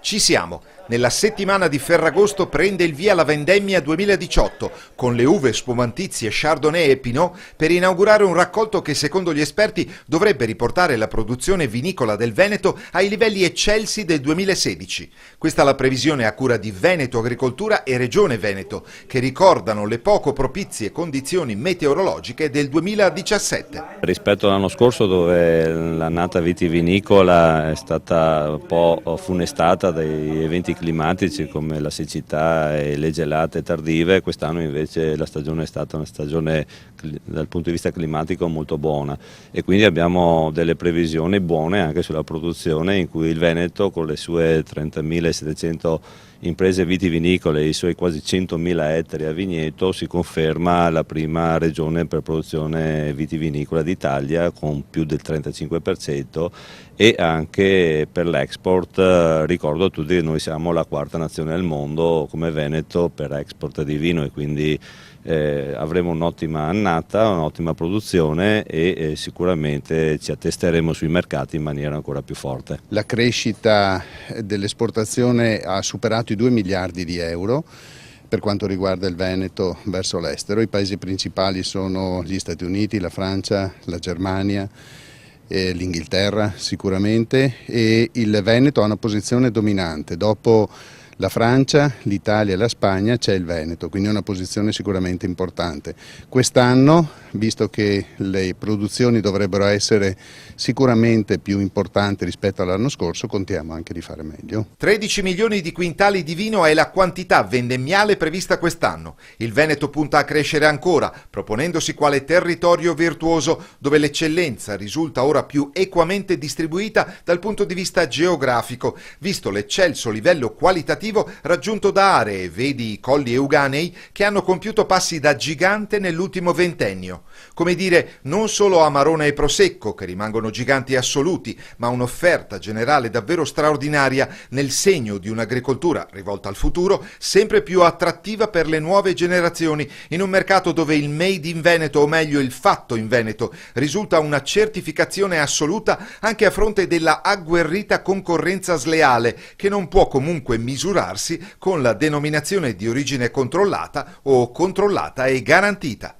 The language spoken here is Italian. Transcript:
Ci siamo. Nella settimana di Ferragosto prende il via la vendemmia 2018 con le uve spumantizie Chardonnay e Pinot per inaugurare un raccolto che secondo gli esperti dovrebbe riportare la produzione vinicola del Veneto ai livelli eccelsi del 2016. Questa è la previsione a cura di Veneto Agricoltura e Regione Veneto, che ricordano le poco propizie condizioni meteorologiche del 2017. Rispetto all'anno scorso, dove l'annata vitivinicola è stata un po' funestata dai eventi climatici come la siccità e le gelate tardive, quest'anno invece la stagione è stata una stagione dal punto di vista climatico molto buona e quindi abbiamo delle previsioni buone anche sulla produzione, in cui il Veneto, con le sue 30.700 imprese vitivinicole e i suoi quasi 100.000 ettari a vigneto, si conferma la prima regione per produzione vitivinicola d'Italia con più del 35%, e anche per l'export. Ricordo a tutti che noi siamo la quarta nazione al mondo come Veneto per export di vino, e quindi avremo un'ottima annata, un'ottima produzione e sicuramente ci attesteremo sui mercati in maniera ancora più forte. La crescita dell'esportazione ha superato i 2 miliardi di euro per quanto riguarda il Veneto verso l'estero. I paesi principali sono gli Stati Uniti, la Francia, la Germania, l'Inghilterra sicuramente, e il Veneto ha una posizione dominante. Dopo la Francia, l'Italia e la Spagna c'è il Veneto, quindi è una posizione sicuramente importante. Quest'anno, visto che le produzioni dovrebbero essere sicuramente più importanti rispetto all'anno scorso, contiamo anche di fare meglio. 13 milioni di quintali di vino è la quantità vendemmiale prevista quest'anno. Il Veneto punta a crescere ancora, proponendosi quale territorio virtuoso dove l'eccellenza risulta ora più equamente distribuita dal punto di vista geografico, visto l'eccelso livello qualitativo raggiunto da aree, vedi i Colli Euganei, che hanno compiuto passi da gigante nell'ultimo ventennio. Come dire, non solo Amarone e Prosecco, che rimangono giganti assoluti, ma un'offerta generale davvero straordinaria nel segno di un'agricoltura rivolta al futuro, sempre più attrattiva per le nuove generazioni, in un mercato dove il Made in Veneto, o meglio il fatto in Veneto, risulta una certificazione assoluta anche a fronte della agguerrita concorrenza sleale, che non può comunque misurarsi con la denominazione di origine controllata o controllata e garantita.